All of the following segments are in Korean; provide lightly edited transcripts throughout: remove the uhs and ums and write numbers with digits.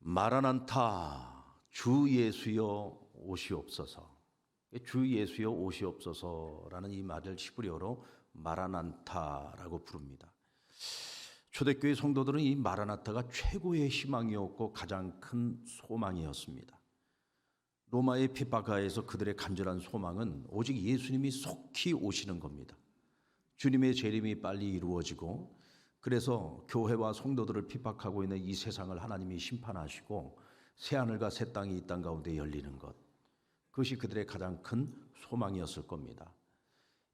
마라난타 주 예수여 오시옵소서. 주 예수여 오시옵소서라는 이 말을 히브리어로 마라난타라고 부릅니다. 초대교회 성도들은 이 마라나타가 최고의 희망이었고 가장 큰 소망이었습니다. 로마의 핍박하에서 그들의 간절한 소망은 오직 예수님이 속히 오시는 겁니다. 주님의 재림이 빨리 이루어지고, 그래서 교회와 성도들을 핍박하고 있는 이 세상을 하나님이 심판하시고 새하늘과 새 땅이 이 땅 가운데 열리는 것, 그것이 그들의 가장 큰 소망이었을 겁니다.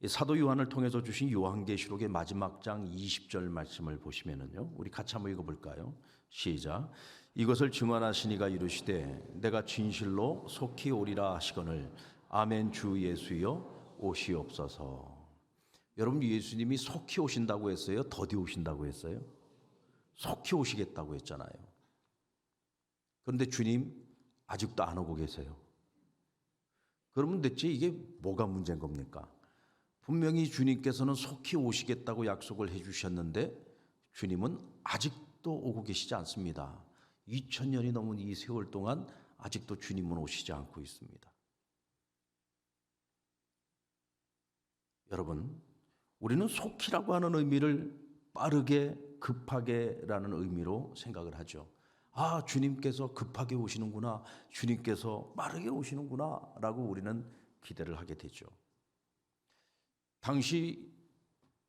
사도 요한을 통해서 주신 요한계시록의 마지막 장 20절 말씀을 보시면은요, 우리 같이 한번 읽어볼까요? 시작. 이것을 증언하시니가 이르시되 내가 진실로 속히 오리라 하시거늘 아멘. 주 예수여 오시옵소서. 여러분, 예수님이 속히 오신다고 했어요? 더디 오신다고 했어요? 속히 오시겠다고 했잖아요. 그런데 주님 아직도 안 오고 계세요. 그러면 대체 이게 뭐가 문제인 겁니까? 분명히 주님께서는 속히 오시겠다고 약속을 해주셨는데 주님은 아직도 오고 계시지 않습니다. 2000년이 넘은 이 세월 동안 아직도 주님은 오시지 않고 있습니다. 여러분, 우리는 속히라고 하는 의미를 빠르게, 급하게라는 의미로 생각을 하죠. 아, 주님께서 급하게 오시는구나, 주님께서 빠르게 오시는구나 라고 우리는 기대를 하게 되죠. 당시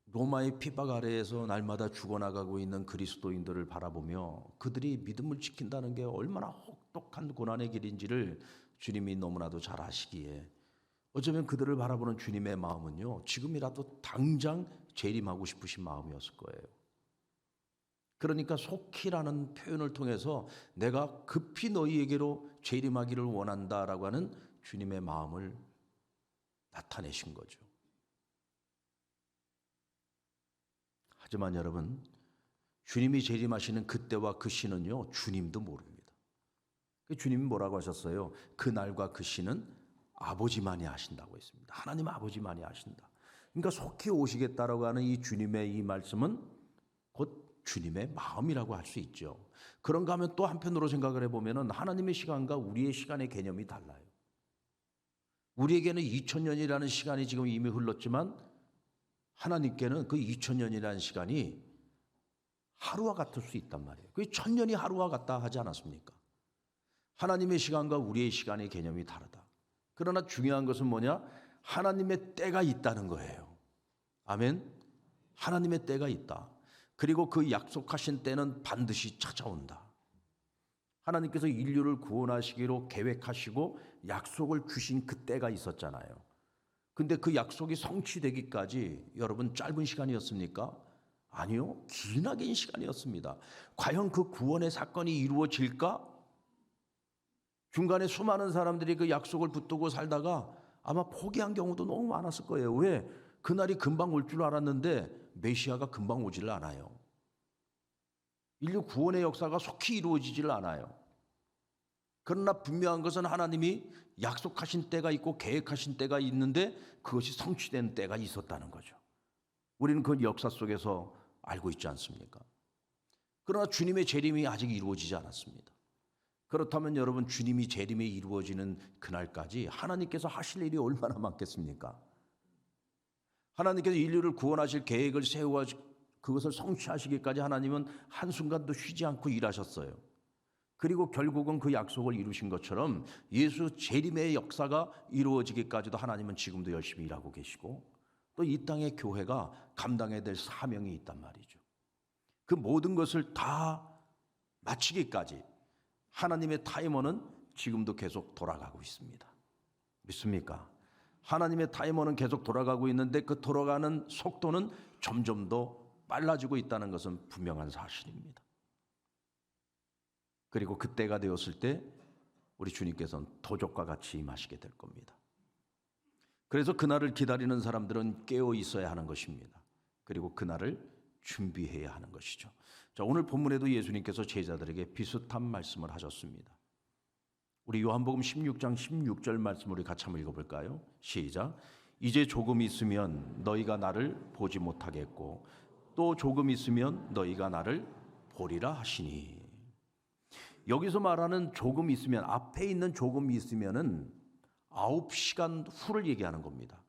로마의 핍박 아래에서 날마다 죽어나가고 있는 그리스도인들을 바라보며 그들이 믿음을 지킨다는 게 얼마나 혹독한 고난의 길인지를 주님이 너무나도 잘 아시기에 어쩌면 그들을 바라보는 주님의 마음은요, 지금이라도 당장 재림하고 싶으신 마음이었을 거예요. 그러니까 속히라는 표현을 통해서 내가 급히 너희에게로 재림하기를 원한다라고 하는 주님의 마음을 나타내신 거죠. 하지만 여러분, 주님이 재림하시는 그때와 그 시는요, 주님도 모릅니다. 주님이 뭐라고 하셨어요? 그 날과 그 시는 아버지만이 아신다고 했습니다. 하나님 아버지만이 아신다. 그러니까 속히 오시겠다라고 하는 이 주님의 이 말씀은 곧 주님의 마음이라고 할 수 있죠. 그런가 하면 또 한편으로 생각을 해보면 하나님의 시간과 우리의 시간의 개념이 달라요. 우리에게는 2000년이라는 시간이 지금 이미 흘렀지만 하나님께는 그 2000년이라는 시간이 하루와 같을 수 있단 말이에요. 그 1000년이 하루와 같다 하지 않았습니까? 하나님의 시간과 우리의 시간의 개념이 다르다. 그러나 중요한 것은 뭐냐? 하나님의 때가 있다는 거예요. 아멘. 하나님의 때가 있다. 그리고 그 약속하신 때는 반드시 찾아온다. 하나님께서 인류를 구원하시기로 계획하시고 약속을 주신 그 때가 있었잖아요. 근데 그 약속이 성취되기까지 여러분 짧은 시간이었습니까? 아니요, 기나긴 시간이었습니다. 과연 그 구원의 사건이 이루어질까? 중간에 수많은 사람들이 그 약속을 붙들고 살다가 아마 포기한 경우도 너무 많았을 거예요. 왜? 그날이 금방 올 줄 알았는데 메시아가 금방 오지를 않아요. 인류 구원의 역사가 속히 이루어지질 않아요. 그러나 분명한 것은 하나님이 약속하신 때가 있고 계획하신 때가 있는데 그것이 성취된 때가 있었다는 거죠. 우리는 그 역사 속에서 알고 있지 않습니까? 그러나 주님의 재림이 아직 이루어지지 않았습니다. 그렇다면 여러분, 주님이 재림이 이루어지는 그날까지 하나님께서 하실 일이 얼마나 많겠습니까? 하나님께서 인류를 구원하실 계획을 세워 그것을 성취하시기까지 하나님은 한순간도 쉬지 않고 일하셨어요. 그리고 결국은 그 약속을 이루신 것처럼 예수 재림의 역사가 이루어지기까지도 하나님은 지금도 열심히 일하고 계시고 또 이 땅의 교회가 감당해야 될 사명이 있단 말이죠. 그 모든 것을 다 마치기까지 하나님의 타이머는 지금도 계속 돌아가고 있습니다. 믿습니까? 하나님의 타이머는 계속 돌아가고 있는데 그 돌아가는 속도는 점점 더 빨라지고 있다는 것은 분명한 사실입니다. 그리고 그때가 되었을 때 우리 주님께서는 도적과 같이 임하시게 될 겁니다. 그래서 그날을 기다리는 사람들은 깨어 있어야 하는 것입니다. 그리고 그날을 준비해야 하는 것이죠. 자, 오늘 본문에도 예수님께서 제자들에게 비슷한 말씀을 하셨습니다. 우리 요한복음 16장 16절 말씀 우리 같이 한번 읽어볼까요? 시작. 이제 조금 있으면 너희가 나를 보지 못하겠고 또 조금 있으면 너희가 나를 보리라 하시니. 여기서 말하는 조금 있으면, 앞에 있는 조금이 있으면은 9시간 후를 얘기하는 겁니다.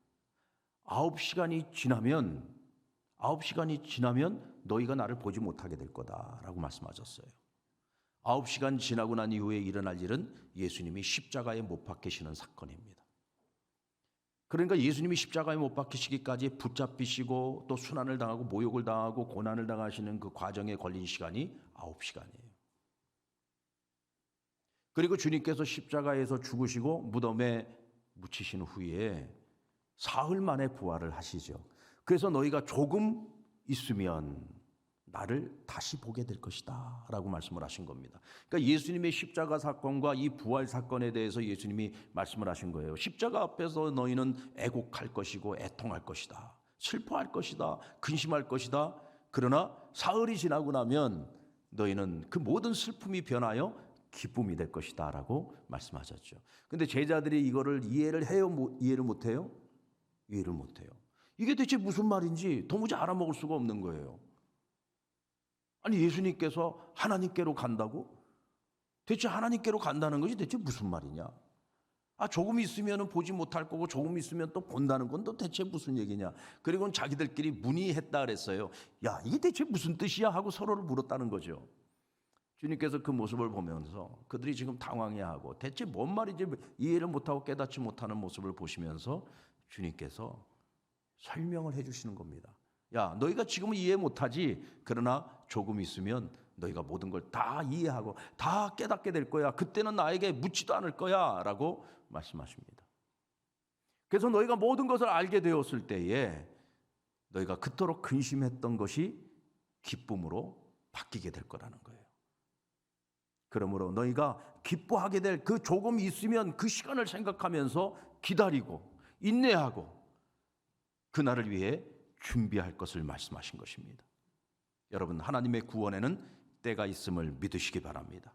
9시간이 지나면 너희가 나를 보지 못하게 될 거다라고 말씀하셨어요. 9시간 지나고 난 이후에 일어날 일은 예수님이 십자가에 못 박히시는 사건입니다. 그러니까 예수님이 십자가에 못 박히시기까지 붙잡히시고 또 순환을 당하고 모욕을 당하고 고난을 당하시는 그 과정에 걸린 시간이 9시간이에요. 그리고 주님께서 십자가에서 죽으시고 무덤에 묻히신 후에 사흘 만에 부활을 하시죠. 그래서 너희가 조금 있으면 나를 다시 보게 될 것이다 라고 말씀을 하신 겁니다. 그러니까 예수님의 십자가 사건과 이 부활 사건에 대해서 예수님이 말씀을 하신 거예요. 십자가 앞에서 너희는 애곡할 것이고 애통할 것이다, 슬퍼할 것이다, 근심할 것이다. 그러나 사흘이 지나고 나면 너희는 그 모든 슬픔이 변하여 기쁨이 될 것이다 라고 말씀하셨죠. 근데 제자들이 이거를 이해를 해요? 이해를 못해요? 이해를 못해요. 이게 대체 무슨 말인지 도무지 알아먹을 수가 없는 거예요. 아니, 예수님께서 하나님께로 간다고? 대체 하나님께로 간다는 것이 대체 무슨 말이냐? 조금 있으면 보지 못할 거고 조금 있으면 또 본다는 건 또 대체 무슨 얘기냐? 그리고는 자기들끼리 문의했다 그랬어요. 야, 이게 대체 무슨 뜻이야? 하고 서로를 물었다는 거죠. 주님께서 그 모습을 보면서 그들이 지금 당황해하고 대체 뭔 말인지 이해를 못하고 깨닫지 못하는 모습을 보시면서 주님께서 설명을 해주시는 겁니다. 야, 너희가 지금은 이해 못하지. 그러나 조금 있으면 너희가 모든 걸 다 이해하고 다 깨닫게 될 거야. 그때는 나에게 묻지도 않을 거야 라고 말씀하십니다. 그래서 너희가 모든 것을 알게 되었을 때에 너희가 그토록 근심했던 것이 기쁨으로 바뀌게 될 거라는 거예요. 그러므로 너희가 기뻐하게 될 그 조금 있으면 그 시간을 생각하면서 기다리고 인내하고 그날을 위해 준비할 것을 말씀하신 것입니다. 여러분, 하나님의 구원에는 때가 있음을 믿으시기 바랍니다.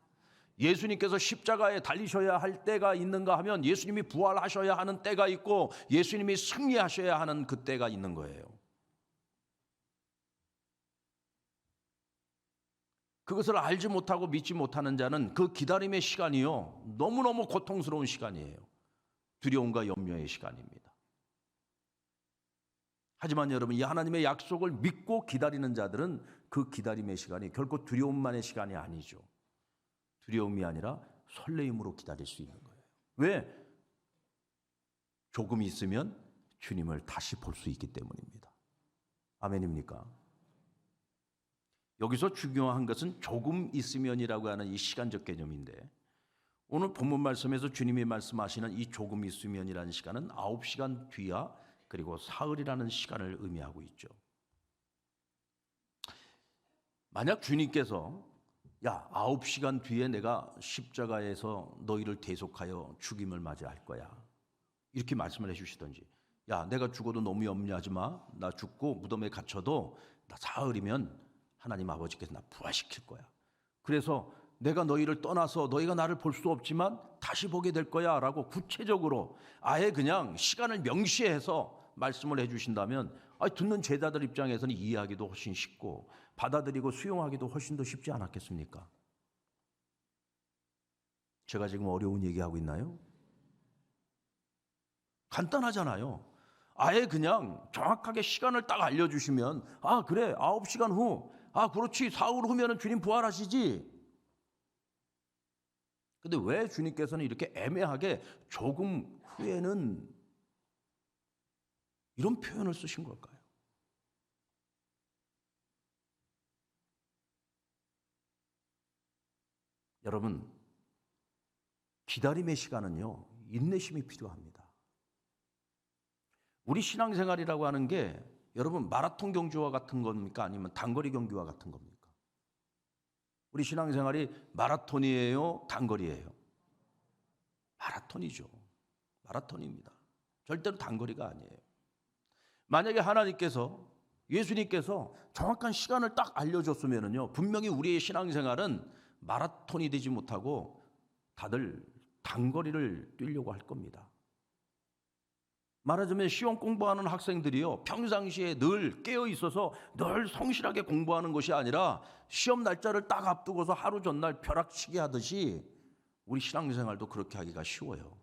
예수님께서 십자가에 달리셔야 할 때가 있는가 하면 예수님이 부활하셔야 하는 때가 있고 예수님이 승리하셔야 하는 그 때가 있는 거예요. 그것을 알지 못하고 믿지 못하는 자는 그 기다림의 시간이요, 너무너무 고통스러운 시간이에요. 두려움과 염려의 시간입니다. 하지만 여러분, 이 하나님의 약속을 믿고 기다리는 자들은 그 기다림의 시간이 결코 두려움만의 시간이 아니죠. 두려움이 아니라 설레임으로 기다릴 수 있는 거예요. 왜? 조금 있으면 주님을 다시 볼 수 있기 때문입니다. 아멘입니까? 여기서 중요한 것은 조금 있으면이라고 하는 이 시간적 개념인데, 오늘 본문 말씀에서 주님이 말씀하시는 이 조금 있으면이라는 시간은 9시간 뒤야 그리고 사흘이라는 시간을 의미하고 있죠. 만약 주님께서 9시간 뒤에 내가 십자가에서 너희를 대속하여 죽임을 맞이할 거야, 이렇게 말씀을 해주시든지, 내가 죽어도 너무 염려하지 마, 나 죽고 무덤에 갇혀도 나 사흘이면 하나님 아버지께서 나 부활시킬 거야, 그래서 내가 너희를 떠나서 너희가 나를 볼 수 없지만 다시 보게 될 거야 라고 구체적으로 아예 그냥 시간을 명시해서 말씀을 해주신다면 듣는 제자들 입장에서는 이해하기도 훨씬 쉽고 받아들이고 수용하기도 훨씬 더 쉽지 않았겠습니까? 제가 지금 어려운 얘기하고 있나요? 간단하잖아요. 아예 그냥 정확하게 시간을 딱 알려주시면 그래, 9시간 후, 그렇지, 사흘 후면 주님 부활하시지. 근데 왜 주님께서는 이렇게 애매하게 조금 후에는 이런 표현을 쓰신 걸까요? 여러분, 기다림의 시간은요, 인내심이 필요합니다. 우리 신앙생활이라고 하는 게 여러분 마라톤 경주와 같은 겁니까? 아니면 단거리 경주와 같은 겁니까? 우리 신앙생활이 마라톤이에요? 단거리예요? 마라톤이죠. 마라톤입니다. 절대로 단거리가 아니에요. 만약에 하나님께서, 예수님께서 정확한 시간을 딱 알려줬으면요, 분명히 우리의 신앙생활은 마라톤이 되지 못하고 다들 단거리를 뛰려고 할 겁니다. 말하자면 시험 공부하는 학생들이요, 평상시에 늘 깨어 있어서 늘 성실하게 공부하는 것이 아니라 시험 날짜를 딱 앞두고서 하루 전날 벼락치기 하듯이 우리 신앙생활도 그렇게 하기가 쉬워요.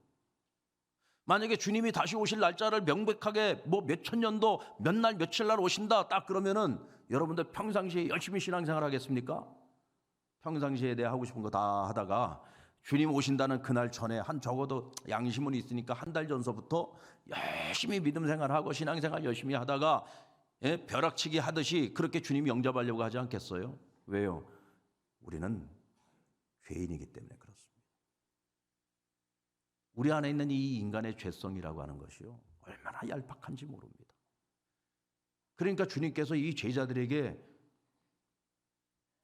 만약에 주님이 다시 오실 날짜를 명백하게 뭐 몇천 년도 몇 날 며칠 날 오신다 딱 그러면은 여러분들 평상시에 열심히 신앙생활 하겠습니까? 평상시에 내 하고 싶은 거 다 하다가 주님 오신다는 그날 전에 한 적어도 양심은 있으니까 한 달 전서부터 열심히 믿음 생활하고 신앙생활 열심히 하다가 벼락치기 하듯이 그렇게 주님 영접하려고 하지 않겠어요? 왜요? 우리는 죄인이기 때문에 그렇습니다. 우리 안에 있는 이 인간의 죄성이라고 하는 것이요, 얼마나 얄팍한지 모릅니다. 그러니까 주님께서 이 제자들에게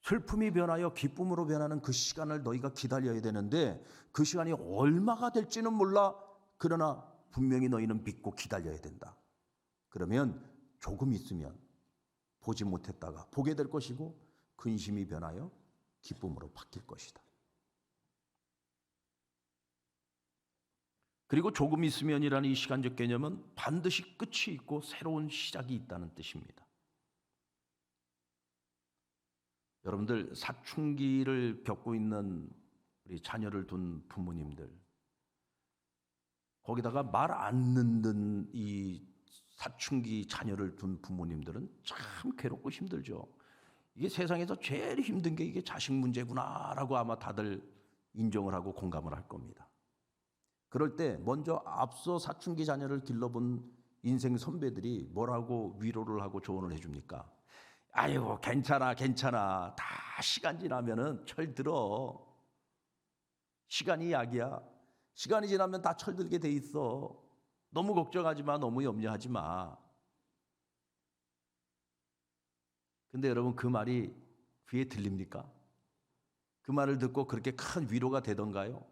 슬픔이 변하여 기쁨으로 변하는 그 시간을 너희가 기다려야 되는데 그 시간이 얼마가 될지는 몰라. 그러나 분명히 너희는 믿고 기다려야 된다. 그러면 조금 있으면 보지 못했다가 보게 될 것이고 근심이 변하여 기쁨으로 바뀔 것이다. 그리고 조금 있으면이라는 이 시간적 개념은 반드시 끝이 있고 새로운 시작이 있다는 뜻입니다. 여러분들 사춘기를 겪고 있는 우리 자녀를 둔 부모님들, 거기다가 말 안 듣는 이 사춘기 자녀를 둔 부모님들은 참 괴롭고 힘들죠. 이게 세상에서 제일 힘든 게 이게 자식 문제구나라고 아마 다들 인정을 하고 공감을 할 겁니다. 그럴 때 먼저 앞서 사춘기 자녀를 길러본 인생 선배들이 뭐라고 위로를 하고 조언을 해줍니까? 아이고 괜찮아 괜찮아, 다 시간 지나면은 철들어. 시간이 약이야. 시간이 지나면 다 철들게 돼 있어. 너무 걱정하지 마, 너무 염려하지 마. 근데 여러분 그 말이 귀에 들립니까? 그 말을 듣고 그렇게 큰 위로가 되던가요?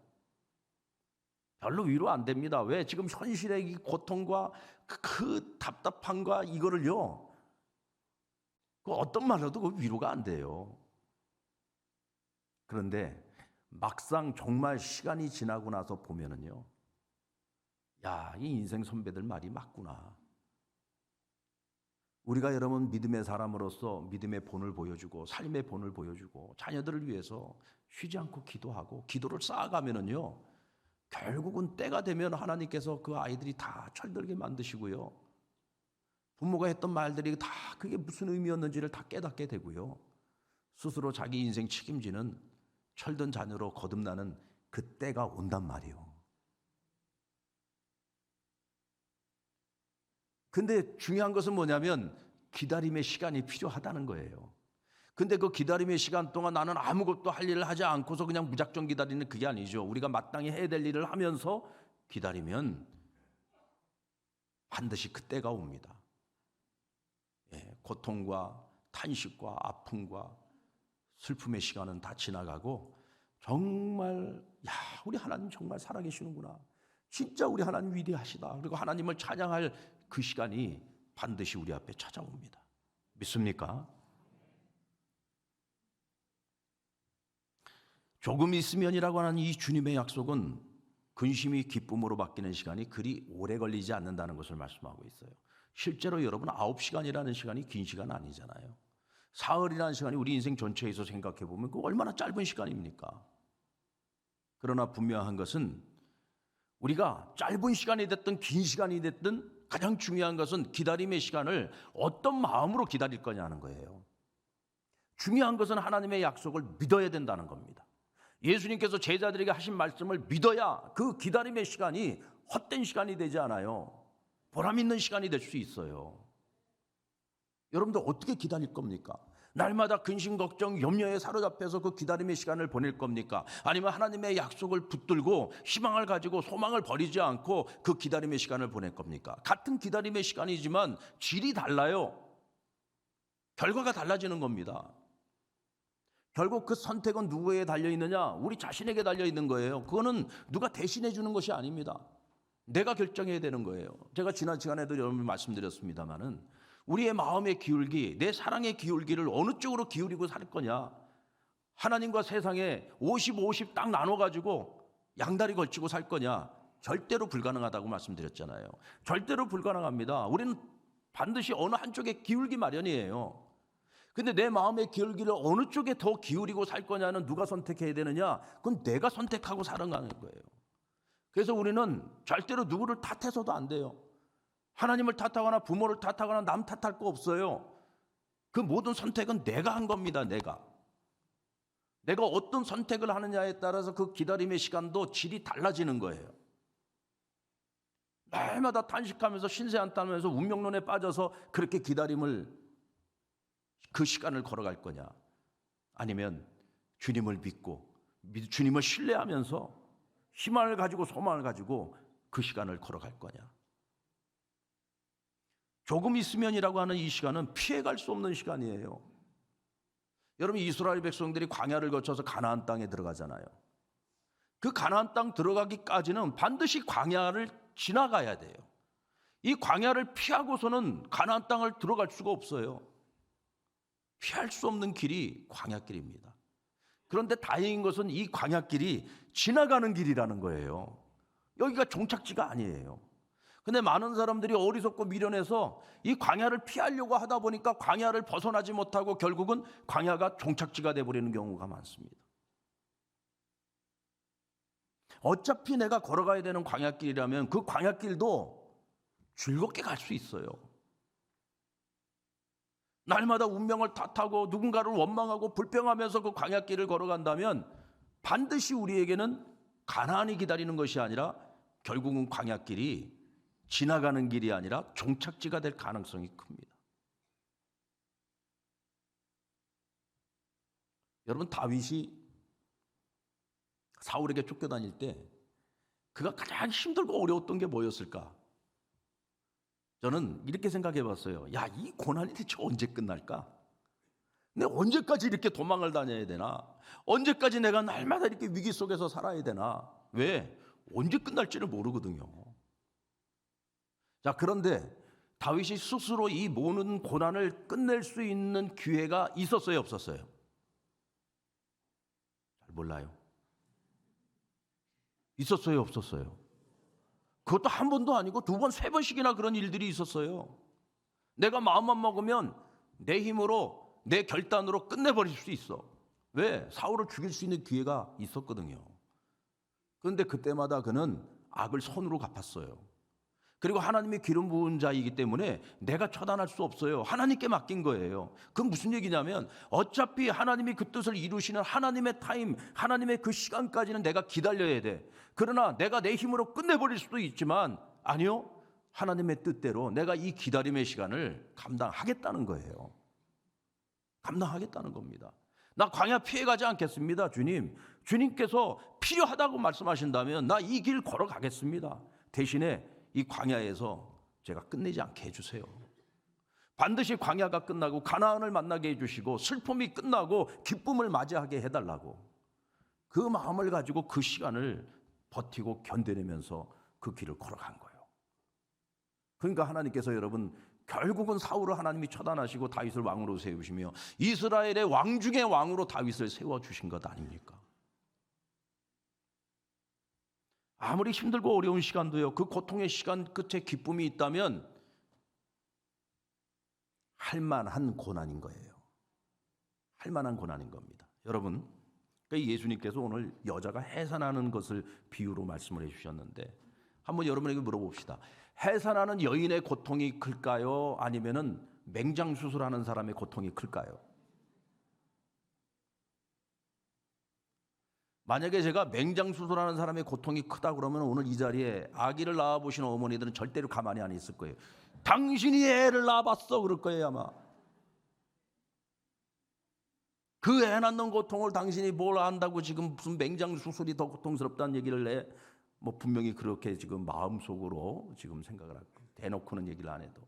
별로 위로 안 됩니다. 왜? 지금 현실의 이 고통과 그 답답함과 이거를요, 그 어떤 말로도 그 위로가 안 돼요. 그런데 막상 정말 시간이 지나고 나서 보면은요, 야, 이 인생 선배들 말이 맞구나. 우리가 여러분 믿음의 사람으로서 믿음의 본을 보여주고 삶의 본을 보여주고 자녀들을 위해서 쉬지 않고 기도하고 기도를 쌓아가면은요, 결국은 때가 되면 하나님께서 그 아이들이 다 철들게 만드시고요, 부모가 했던 말들이 다 그게 무슨 의미였는지를 다 깨닫게 되고요, 스스로 자기 인생 책임지는 철든 자녀로 거듭나는 그 때가 온단 말이에요. 근데 중요한 것은 뭐냐면 기다림의 시간이 필요하다는 거예요. 근데 그 기다림의 시간 동안 나는 아무것도 할 일을 하지 않고서 그냥 무작정 기다리는 그게 아니죠. 우리가 마땅히 해야 될 일을 하면서 기다리면 반드시 그때가 옵니다. 고통과 탄식과 아픔과 슬픔의 시간은 다 지나가고 정말 우리 하나님 정말 살아계시는구나, 진짜 우리 하나님 위대하시다, 그리고 하나님을 찬양할 그 시간이 반드시 우리 앞에 찾아옵니다. 믿습니까? 조금 있으면이라고 하는 이 주님의 약속은 근심이 기쁨으로 바뀌는 시간이 그리 오래 걸리지 않는다는 것을 말씀하고 있어요. 실제로 여러분 9시간이라는 시간이 긴 시간 아니잖아요. 사흘이라는 시간이 우리 인생 전체에서 생각해 보면 그 얼마나 짧은 시간입니까? 그러나 분명한 것은 우리가 짧은 시간이 됐든 긴 시간이 됐든 가장 중요한 것은 기다림의 시간을 어떤 마음으로 기다릴 거냐는 거예요. 중요한 것은 하나님의 약속을 믿어야 된다는 겁니다. 예수님께서 제자들에게 하신 말씀을 믿어야 그 기다림의 시간이 헛된 시간이 되지 않아요. 보람 있는 시간이 될 수 있어요. 여러분들 어떻게 기다릴 겁니까? 날마다 근심, 걱정, 염려에 사로잡혀서 그 기다림의 시간을 보낼 겁니까? 아니면 하나님의 약속을 붙들고 희망을 가지고 소망을 버리지 않고 그 기다림의 시간을 보낼 겁니까? 같은 기다림의 시간이지만 질이 달라요. 결과가 달라지는 겁니다. 결국 그 선택은 누구에게 달려있느냐? 우리 자신에게 달려있는 거예요. 그거는 누가 대신해 주는 것이 아닙니다. 내가 결정해야 되는 거예요. 제가 지난 시간에도 여러분 말씀드렸습니다마는 우리의 마음의 기울기, 내 사랑의 기울기를 어느 쪽으로 기울이고 살 거냐? 하나님과 세상에 50, 50 딱 나눠가지고 양다리 걸치고 살 거냐? 절대로 불가능하다고 말씀드렸잖아요. 절대로 불가능합니다. 우리는 반드시 어느 한쪽에 기울기 마련이에요. 근데 내 마음의 기울기를 어느 쪽에 더 기울이고 살 거냐는 누가 선택해야 되느냐? 그건 내가 선택하고 살아가는 거예요. 그래서 우리는 절대로 누구를 탓해서도 안 돼요. 하나님을 탓하거나 부모를 탓하거나 남 탓할 거 없어요. 그 모든 선택은 내가 한 겁니다. 내가 어떤 선택을 하느냐에 따라서 그 기다림의 시간도 질이 달라지는 거예요. 날마다 탄식하면서 신세 한탄하면서 운명론에 빠져서 그렇게 기다림을 그 시간을 걸어갈 거냐, 아니면 주님을 믿고 주님을 신뢰하면서 희망을 가지고 소망을 가지고 그 시간을 걸어갈 거냐. 조금 있으면이라고 하는 이 시간은 피해갈 수 없는 시간이에요. 여러분, 이스라엘 백성들이 광야를 거쳐서 가나안 땅에 들어가잖아요. 그 가나안 땅 들어가기까지는 반드시 광야를 지나가야 돼요. 이 광야를 피하고서는 가나안 땅을 들어갈 수가 없어요. 피할 수 없는 길이 광야길입니다. 그런데 다행인 것은 이 광야길이 지나가는 길이라는 거예요. 여기가 종착지가 아니에요. 근데 많은 사람들이 어리석고 미련해서 이 광야를 피하려고 하다 보니까 광야를 벗어나지 못하고 결국은 광야가 종착지가 돼버리는 경우가 많습니다. 어차피 내가 걸어가야 되는 광야길이라면 그 광야길도 즐겁게 갈 수 있어요. 날마다 운명을 탓하고 누군가를 원망하고 불평하면서 그 광야길을 걸어간다면 반드시 우리에게는 가나안이 기다리는 것이 아니라 결국은 광야길이 지나가는 길이 아니라 종착지가 될 가능성이 큽니다. 여러분, 다윗이 사울에게 쫓겨다닐 때 그가 가장 힘들고 어려웠던 게 뭐였을까? 저는 이렇게 생각해 봤어요. 야, 이 고난이 대체 언제 끝날까? 내가 언제까지 이렇게 도망을 다녀야 되나? 언제까지 내가 날마다 이렇게 위기 속에서 살아야 되나? 왜? 언제 끝날지를 모르거든요. 자, 그런데 다윗이 스스로 이 모든 고난을 끝낼 수 있는 기회가 있었어요, 없었어요? 잘 몰라요. 있었어요, 없었어요? 그것도 한 번도 아니고 두 번, 세 번씩이나 그런 일들이 있었어요. 내가 마음만 먹으면 내 힘으로, 내 결단으로 끝내버릴 수 있어. 왜? 사울을 죽일 수 있는 기회가 있었거든요. 그런데 그때마다 그는 악을 선으로 갚았어요. 그리고 하나님의 기름 부은 자이기 때문에 내가 처단할 수 없어요. 하나님께 맡긴 거예요. 그건 무슨 얘기냐면 어차피 하나님이 그 뜻을 이루시는 하나님의 타임, 하나님의 그 시간까지는 내가 기다려야 돼. 그러나 내가 내 힘으로 끝내버릴 수도 있지만 아니요, 하나님의 뜻대로 내가 이 기다림의 시간을 감당하겠다는 거예요. 감당하겠다는 겁니다. 나 광야 피해가지 않겠습니다. 주님께서 필요하다고 말씀하신다면 나 이 길 걸어가겠습니다. 대신에 이 광야에서 제가 끝내지 않게 해주세요. 반드시 광야가 끝나고 가나안을 만나게 해주시고 슬픔이 끝나고 기쁨을 맞이하게 해달라고, 그 마음을 가지고 그 시간을 버티고 견뎌내면서 그 길을 걸어간 거예요. 그러니까 하나님께서 여러분 결국은 사울을 하나님이 처단하시고 다윗을 왕으로 세우시며 이스라엘의 왕 중의 왕으로 다윗을 세워주신 것 아닙니까? 아무리 힘들고 어려운 시간도요, 그 고통의 시간 끝에 기쁨이 있다면 할만한 고난인 거예요. 할만한 고난인 겁니다. 여러분, 그러니까 예수님께서 오늘 여자가 해산하는 것을 비유로 말씀을 해주셨는데 한번 여러분에게 물어봅시다. 해산하는 여인의 고통이 클까요? 아니면은 맹장 수술하는 사람의 고통이 클까요? 만약에 제가 맹장 수술하는 사람의 고통이 크다 그러면 오늘 이 자리에 아기를 낳아보시는 어머니들은 절대로 가만히 안 있을 거예요. 당신이 애를 낳아봤어 그럴 거예요 아마. 그 애 낳는 고통을 당신이 뭘 안다고 지금 무슨 맹장 수술이 더 고통스럽다는 얘기를 해? 뭐 분명히 그렇게 지금 마음속으로 지금 생각을 하고 대놓고는 얘기를 안 해도.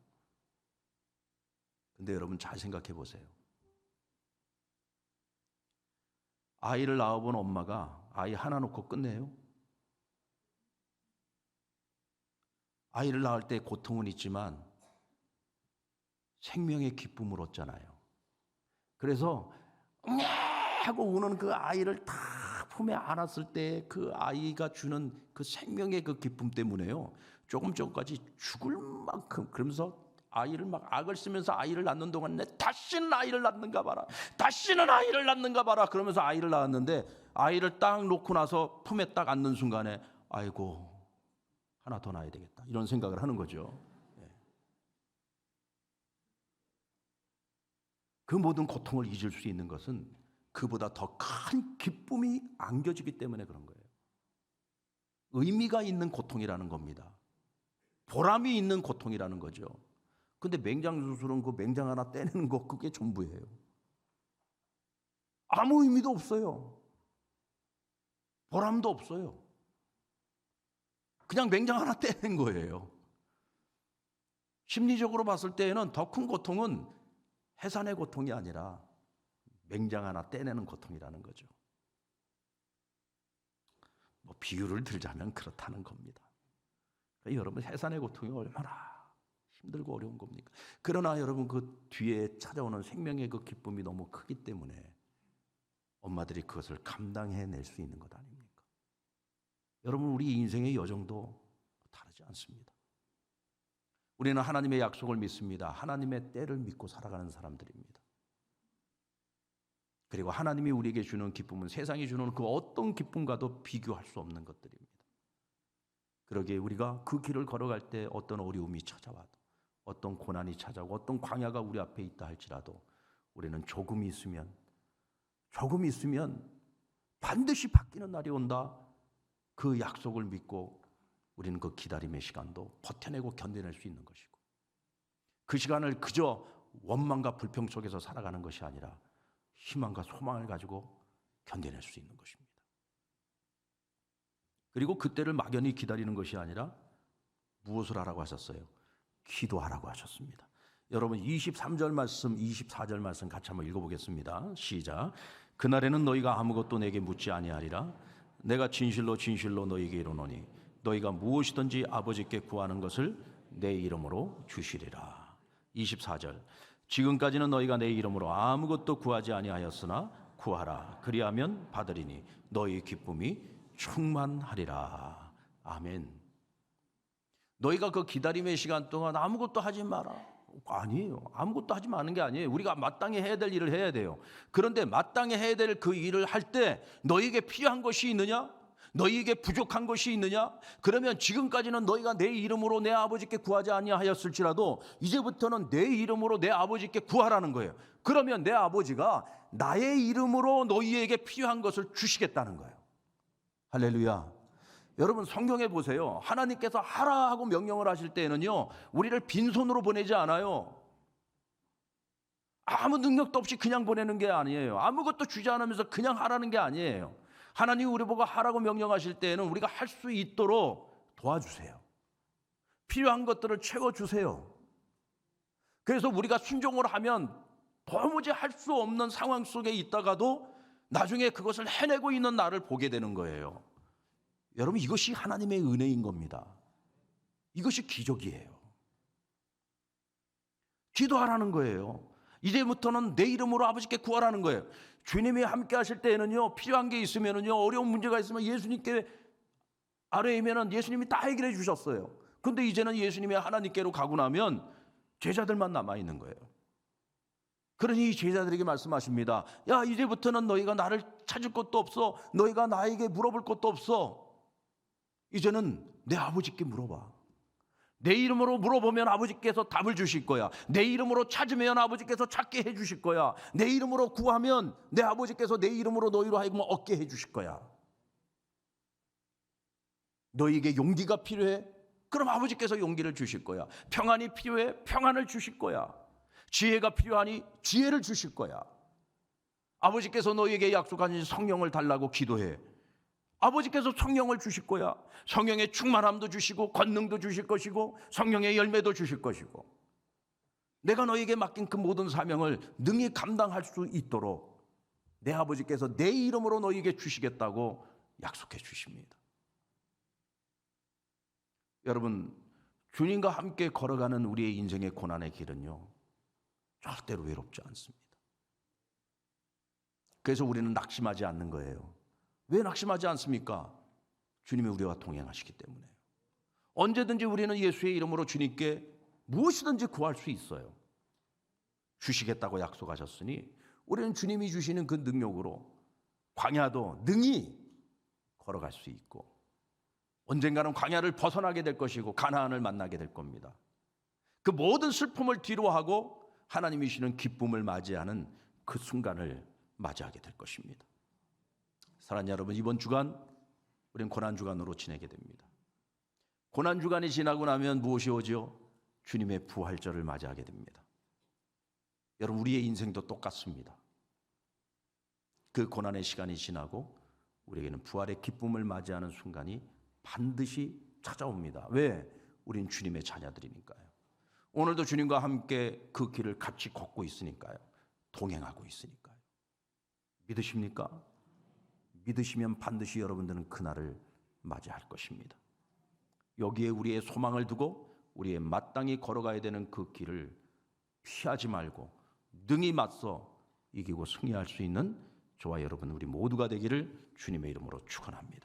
근데 여러분 잘 생각해 보세요. 아이를 낳아본 엄마가 아이 하나 놓고 끝내요? 아이를 낳을 때 고통은 있지만 생명의 기쁨을 얻잖아요. 그래서 하고 우는 그 아이를 다 품에 안았을 때 그 아이가 주는 그 생명의 그 기쁨 때문에요, 조금 전까지 죽을 만큼, 그러면서 아이를 막 악을 쓰면서 아이를 낳는 동안 내 다시는 아이를 낳는가 봐라, 다시는 아이를 낳는가 봐라 그러면서 아이를 낳았는데, 아이를 딱 놓고 나서 품에 딱 앉는 순간에 아이고 하나 더 낳아야 되겠다 이런 생각을 하는 거죠. 그 모든 고통을 잊을 수 있는 것은 그보다 더 큰 기쁨이 안겨지기 때문에 그런 거예요. 의미가 있는 고통이라는 겁니다. 보람이 있는 고통이라는 거죠. 근데 맹장 수술은 그 맹장 하나 떼내는 거 그게 전부예요. 아무 의미도 없어요. 보람도 없어요. 그냥 맹장 하나 떼낸 거예요. 심리적으로 봤을 때에는 더 큰 고통은 해산의 고통이 아니라 맹장 하나 떼내는 고통이라는 거죠. 뭐 비유를 들자면 그렇다는 겁니다. 그러니까 여러분, 해산의 고통이 얼마나 힘들고 어려운 겁니까? 그러나 여러분, 그 뒤에 찾아오는 생명의 그 기쁨이 너무 크기 때문에 엄마들이 그것을 감당해낼 수 있는 것 아닙니까? 여러분, 우리 인생의 여정도 다르지 않습니다. 우리는 하나님의 약속을 믿습니다. 하나님의 때를 믿고 살아가는 사람들입니다. 그리고 하나님이 우리에게 주는 기쁨은 세상이 주는 그 어떤 기쁨과도 비교할 수 없는 것들입니다. 그러기에 우리가 그 길을 걸어갈 때 어떤 어려움이 찾아와도, 어떤 고난이 찾아오고, 어떤 광야가 우리 앞에 있다 할지라도 우리는 조금 있으면 반드시 바뀌는 날이 온다, 그 약속을 믿고 우리는 그 기다림의 시간도 버텨내고 견뎌낼 수 있는 것이고, 그 시간을 그저 원망과 불평 속에서 살아가는 것이 아니라 희망과 소망을 가지고 견뎌낼 수 있는 것입니다. 그리고 그때를 막연히 기다리는 것이 아니라 무엇을 하라고 하셨어요? 기도하라고 하셨습니다. 여러분, 23절 말씀, 24절 말씀 같이 한번 읽어보겠습니다. 시작. 그날에는 너희가 아무것도 내게 묻지 아니하리라. 내가 진실로 진실로 너희에게 이르노니 너희가 무엇이든지 아버지께 구하는 것을 내 이름으로 주시리라. 24절. 지금까지는 너희가 내 이름으로 아무것도 구하지 아니하였으나 구하라. 그리하면 받으리니 너희 기쁨이 충만하리라. 아멘. 너희가 그 기다림의 시간 동안 아무것도 하지 마라. 아니에요. 아무것도 하지 마는 게 아니에요. 우리가 마땅히 해야 될 일을 해야 돼요. 그런데 마땅히 해야 될 그 일을 할 때 너희에게 필요한 것이 있느냐? 너희에게 부족한 것이 있느냐? 그러면 지금까지는 너희가 내 이름으로 내 아버지께 구하지 아니하였을지라도 이제부터는 내 이름으로 내 아버지께 구하라는 거예요. 그러면 내 아버지가 나의 이름으로 너희에게 필요한 것을 주시겠다는 거예요. 할렐루야. 여러분, 성경에 보세요. 하나님께서 하라 하고 명령을 하실 때에는요, 우리를 빈손으로 보내지 않아요. 아무 능력도 없이 그냥 보내는 게 아니에요. 아무것도 주지 않으면서 그냥 하라는 게 아니에요. 하나님이 우리 보고 하라고 명령하실 때에는 우리가 할 수 있도록 도와주세요. 필요한 것들을 채워주세요. 그래서 우리가 순종을 하면 도무지 할 수 없는 상황 속에 있다가도 나중에 그것을 해내고 있는 나를 보게 되는 거예요. 여러분, 이것이 하나님의 은혜인 겁니다. 이것이 기적이에요. 기도하라는 거예요. 이제부터는 내 이름으로 아버지께 구하라는 거예요. 주님이 함께 하실 때에는요, 필요한 게 있으면은요, 어려운 문제가 있으면 예수님께 아뢰면은 예수님이 다 해결해 주셨어요. 근데 이제는 예수님이 하나님께로 가고 나면 제자들만 남아 있는 거예요. 그러니 제자들에게 말씀하십니다. 야, 이제부터는 너희가 나를 찾을 것도 없어. 너희가 나에게 물어볼 것도 없어. 이제는 내 아버지께 물어봐. 내 이름으로 물어보면 아버지께서 답을 주실 거야. 내 이름으로 찾으면 아버지께서 찾게 해 주실 거야. 내 이름으로 구하면 내 아버지께서 내 이름으로 너희로 하여금 얻게 해 주실 거야. 너희에게 용기가 필요해? 그럼 아버지께서 용기를 주실 거야. 평안이 필요해? 평안을 주실 거야. 지혜가 필요하니 지혜를 주실 거야. 아버지께서 너희에게 약속하신 성령을 달라고 기도해. 아버지께서 성령을 주실 거야. 성령의 충만함도 주시고 권능도 주실 것이고 성령의 열매도 주실 것이고, 내가 너희에게 맡긴 그 모든 사명을 능히 감당할 수 있도록 내 아버지께서 내 이름으로 너희에게 주시겠다고 약속해 주십니다. 여러분, 주님과 함께 걸어가는 우리의 인생의 고난의 길은요, 절대로 외롭지 않습니다. 그래서 우리는 낙심하지 않는 거예요. 왜 낙심하지 않습니까? 주님이 우리와 동행하시기 때문에요. 언제든지 우리는 예수의 이름으로 주님께 무엇이든지 구할 수 있어요. 주시겠다고 약속하셨으니 우리는 주님이 주시는 그 능력으로 광야도 능히 걸어갈 수 있고 언젠가는 광야를 벗어나게 될 것이고 가나안을 만나게 될 겁니다. 그 모든 슬픔을 뒤로하고 하나님이 주시는 기쁨을 맞이하는 그 순간을 맞이하게 될 것입니다. 사랑하는 여러분, 이번 주간 우리는 고난주간으로 지내게 됩니다. 고난주간이 지나고 나면 무엇이 오죠? 주님의 부활절을 맞이하게 됩니다. 여러분, 우리의 인생도 똑같습니다. 그 고난의 시간이 지나고 우리에게는 부활의 기쁨을 맞이하는 순간이 반드시 찾아옵니다. 왜? 우린 주님의 자녀들이니까요. 오늘도 주님과 함께 그 길을 같이 걷고 있으니까요. 동행하고 있으니까요. 믿으십니까? 믿으시면 반드시 여러분들은 그날을 맞이할 것입니다. 여기에 우리의 소망을 두고 우리의 마땅히 걸어가야 되는 그 길을 피하지 말고 능히 맞서 이기고 승리할 수 있는 저와 여러분 우리 모두가 되기를 주님의 이름으로 축원합니다.